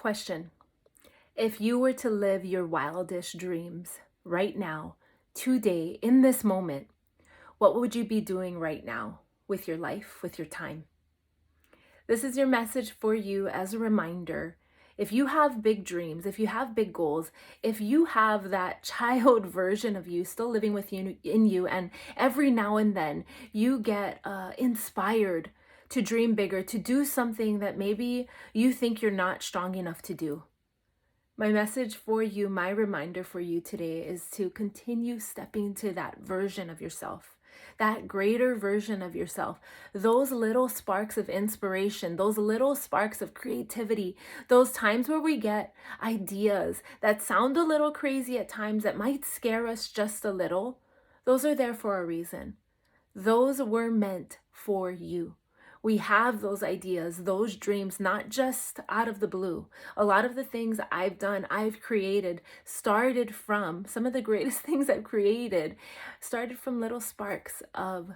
Question. If you were to live your wildest dreams right now, today, in this moment, what would you be doing right now with your life, with your time? This is your message for you as a reminder. If you have big dreams, if you have big goals, if you have that child version of you still living with you in you, and every now and then you get inspired to dream bigger, to do something that maybe you think you're not strong enough to do. My message for you, my reminder for you today is to continue stepping to that version of yourself, that greater version of yourself. Those little sparks of inspiration, those little sparks of creativity, those times where we get ideas that sound a little crazy at times, that might scare us just a little, those are there for a reason. Those were meant for you. We have those ideas, those dreams, not just out of the blue. A lot of the things I've done, I've created, started from some of the greatest things I've created, started from little sparks of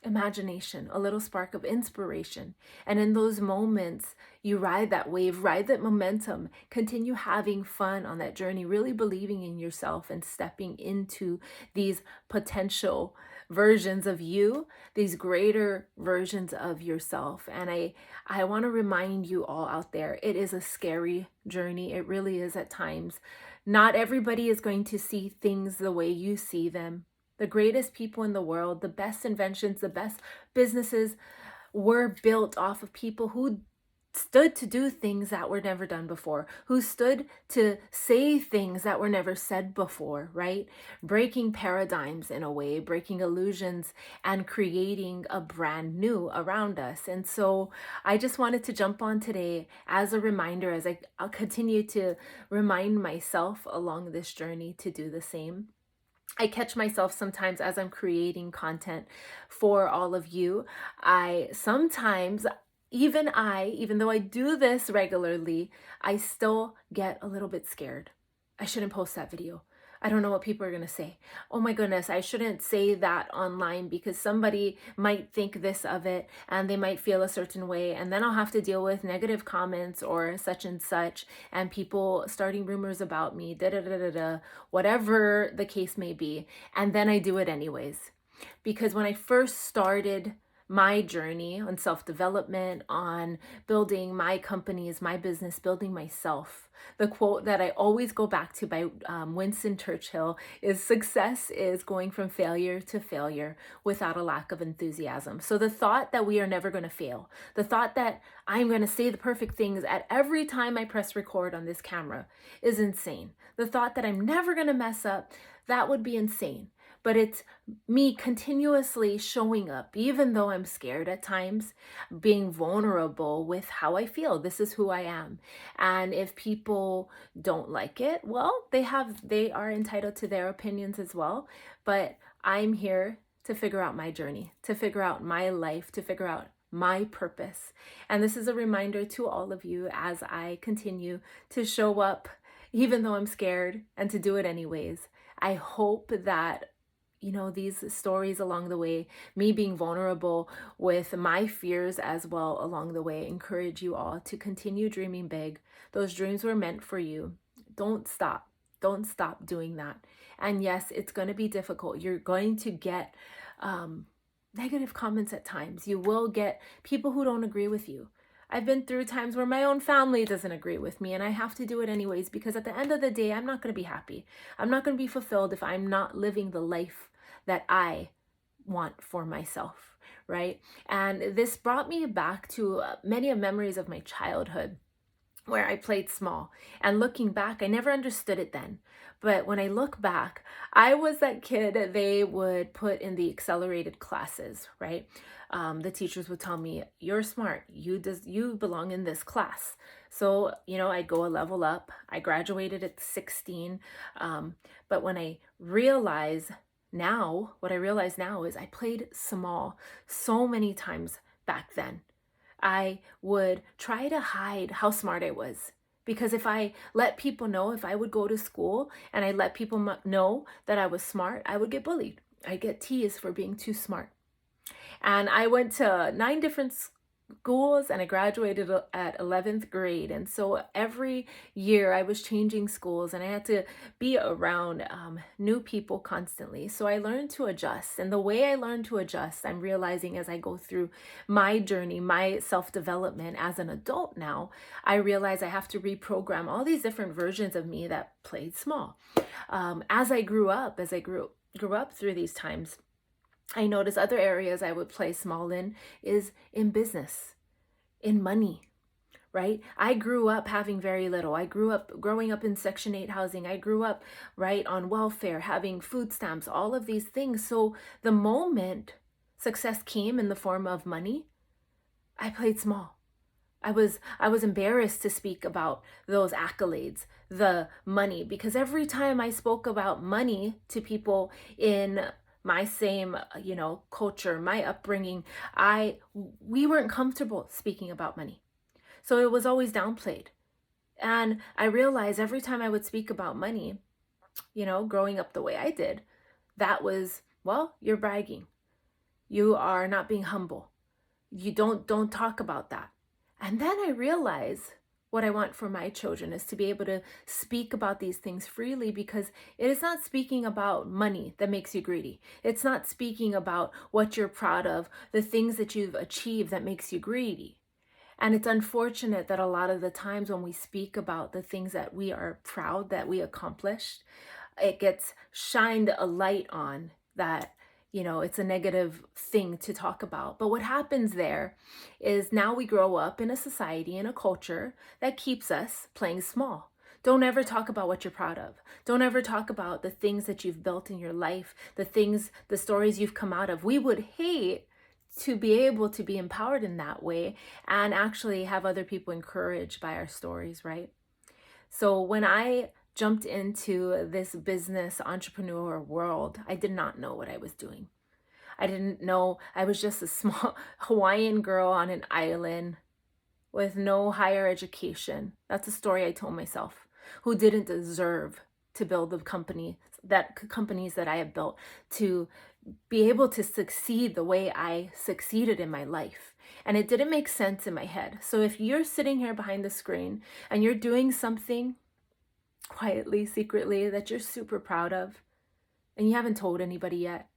imagination, a little spark of inspiration. And in those moments, you ride that wave, ride that momentum, continue having fun on that journey, really believing in yourself and stepping into these potential versions of you, these greater versions of yourself. And I want to remind you all out there, it is a scary journey. It really is at times. Not everybody is going to see things the way you see them. The greatest people in the world, the best inventions, the best businesses were built off of people who stood to do things that were never done before, who stood to say things that were never said before, right? Breaking paradigms in a way, breaking illusions, and creating a brand new around us. And so I just wanted to jump on today as a reminder, as I'll continue to remind myself along this journey to do the same. I catch myself sometimes as I'm creating content for all of you. I sometimes, even though I do this regularly, I still get a little bit scared. I shouldn't post that video. I don't know what people are going to say. Oh my goodness, I shouldn't say that online because somebody might think this of it and they might feel a certain way. And then I'll have to deal with negative comments or such and such, and people starting rumors about me, whatever the case may be. And then I do it anyways. Because when I first started my journey on self-development, on building my companies, my business, building myself, the quote that I always go back to by Winston Churchill is, success is going from failure to failure without a lack of enthusiasm. So the thought that we are never going to fail, the thought that I'm going to say the perfect things at every time I press record on this camera is insane. The thought that I'm never going to mess up, that would be insane. But it's me continuously showing up, even though I'm scared at times, being vulnerable with how I feel. This is who I am. And if people don't like it, well, they are entitled to their opinions as well. But I'm here to figure out my journey, to figure out my life, to figure out my purpose. And this is a reminder to all of you as I continue to show up, even though I'm scared, and to do it anyways. I hope that these stories along the way, me being vulnerable with my fears as well along the way, encourage you all to continue dreaming big. Those dreams were meant for you. Don't stop. Don't stop doing that. And yes, it's going to be difficult. You're going to get negative comments at times. You will get people who don't agree with you. I've been through times where my own family doesn't agree with me, and I have to do it anyways, because at the end of the day, I'm not going to be happy. I'm not going to be fulfilled if I'm not living the life that I want for myself, right? And this brought me back to many memories of my childhood where I played small. And looking back, I never understood it then. But when I look back, I was that kid they would put in the accelerated classes, right? The teachers would tell me, you're smart, you belong in this class. So, I'd go a level up. I graduated at 16. But what I realize now is I played small so many times back then. I would try to hide how smart I was. Because if I let people know, if I would go to school and I let people know that I was smart, I would get bullied. I'd get teased for being too smart. And I went to 9 different schools and I graduated at 11th grade. And so every year I was changing schools and I had to be around new people constantly. So I learned to adjust. And the way I learned to adjust, I'm realizing as I go through my journey, my self development as an adult now, I realize I have to reprogram all these different versions of me that played small. As I grew up, grew up through these times, I noticed other areas I would play small in is in business, in money, right? I grew up having very little. I grew up growing up in Section 8 housing. I grew up, right, on welfare, having food stamps, all of these things. So the moment success came in the form of money, I played small. I was embarrassed to speak about those accolades, the money, because every time I spoke about money to people in my same, culture, my upbringing, we weren't comfortable speaking about money. So it was always downplayed. And I realized every time I would speak about money, growing up the way I did, that was, well, you're bragging. You are not being humble. You don't talk about that. And then I realize what I want for my children is to be able to speak about these things freely, because it is not speaking about money that makes you greedy. It's not speaking about what you're proud of, the things that you've achieved that makes you greedy. And it's unfortunate that a lot of the times when we speak about the things that we are proud that we accomplished, it gets shined a light on that, it's a negative thing to talk about. But what happens there is now we grow up in a society, in a culture that keeps us playing small. Don't ever talk about what you're proud of. Don't ever talk about the things that you've built in your life, the stories you've come out of. We would hate to be able to be empowered in that way and actually have other people encouraged by our stories, right? So when I jumped into this business entrepreneur world, I did not know what I was doing. I didn't know. I was just a small Hawaiian girl on an island with no higher education. That's a story I told myself, who didn't deserve to build the companies that I have built, to be able to succeed the way I succeeded in my life. And it didn't make sense in my head. So if you're sitting here behind the screen and you're doing something quietly, secretly, that you're super proud of, and you haven't told anybody yet,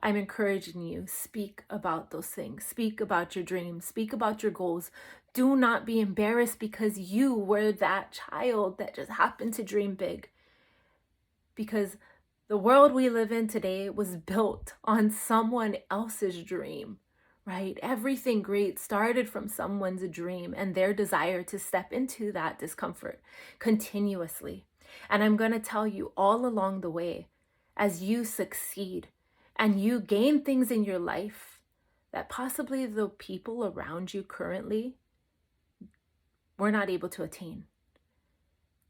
I'm encouraging you, speak about those things. Speak about your dreams. Speak about your goals. Do not be embarrassed because you were that child that just happened to dream big. Because the world we live in today was built on someone else's dream, right? Everything great started from someone's dream and their desire to step into that discomfort continuously. And I'm going to tell you all along the way, as you succeed and you gain things in your life that possibly the people around you currently were not able to attain.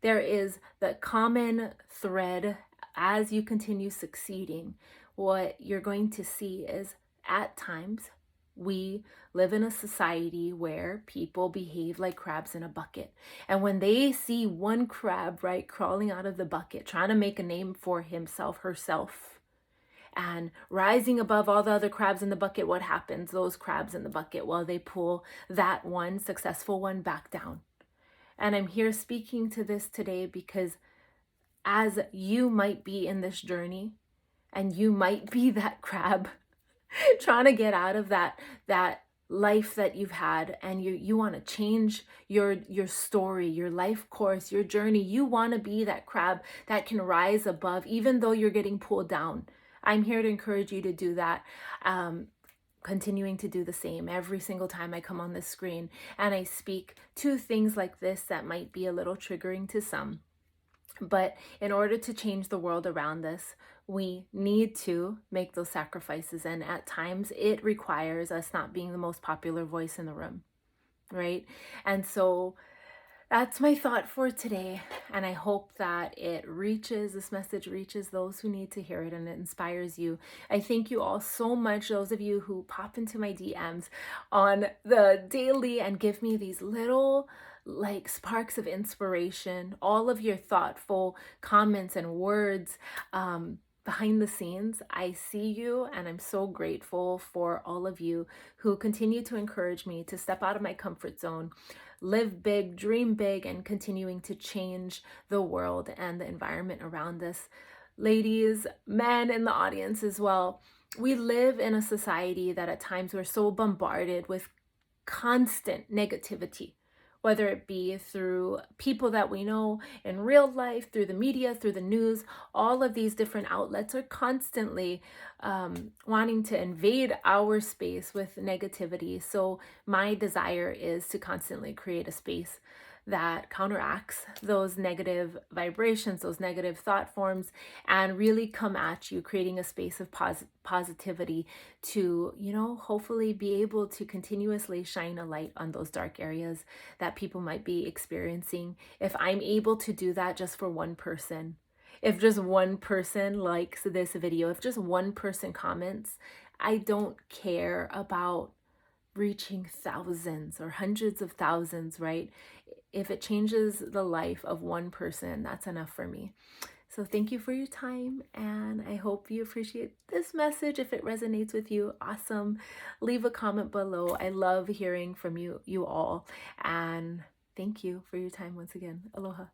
There is the common thread as you continue succeeding. What you're going to see is at times we live in a society where people behave like crabs in a bucket. And when they see one crab, right, crawling out of the bucket, trying to make a name for himself, herself, and rising above all the other crabs in the bucket, what happens? Those crabs in the bucket, well, they pull that one successful one back down. And I'm here speaking to this today because as you might be in this journey and you might be that crab trying to get out of that life that you've had, and you want to change your story, your life course, your journey. You want to be that crab that can rise above even though you're getting pulled down. I'm here to encourage you to do that. Continuing to do the same every single time I come on this screen and I speak to things like this that might be a little triggering to some. But in order to change the world around us, we need to make those sacrifices. And at times it requires us not being the most popular voice in the room, right? And so that's my thought for today. And I hope that this message reaches those who need to hear it and it inspires you. I thank you all so much, those of you who pop into my DMs on the daily and give me these little sparks of inspiration, all of your thoughtful comments and words behind the scenes, I see you, and I'm so grateful for all of you who continue to encourage me to step out of my comfort zone, live big, dream big, and continuing to change the world and the environment around us. Ladies, men in the audience as well, we live in a society that at times we're so bombarded with constant negativity, whether it be through people that we know in real life, through the media, through the news. All of these different outlets are constantly wanting to invade our space with negativity. So my desire is to constantly create a space that counteracts those negative vibrations, those negative thought forms, and really come at you, creating a space of positivity to, hopefully be able to continuously shine a light on those dark areas that people might be experiencing. If I'm able to do that just for one person, if just one person likes this video, if just one person comments, I don't care about reaching thousands or hundreds of thousands, right? If it changes the life of one person, that's enough for me. So thank you for your time, and I hope you appreciate this message. If it resonates with you, awesome. Leave a comment below. I love hearing from you all, and thank you for your time once again. Aloha.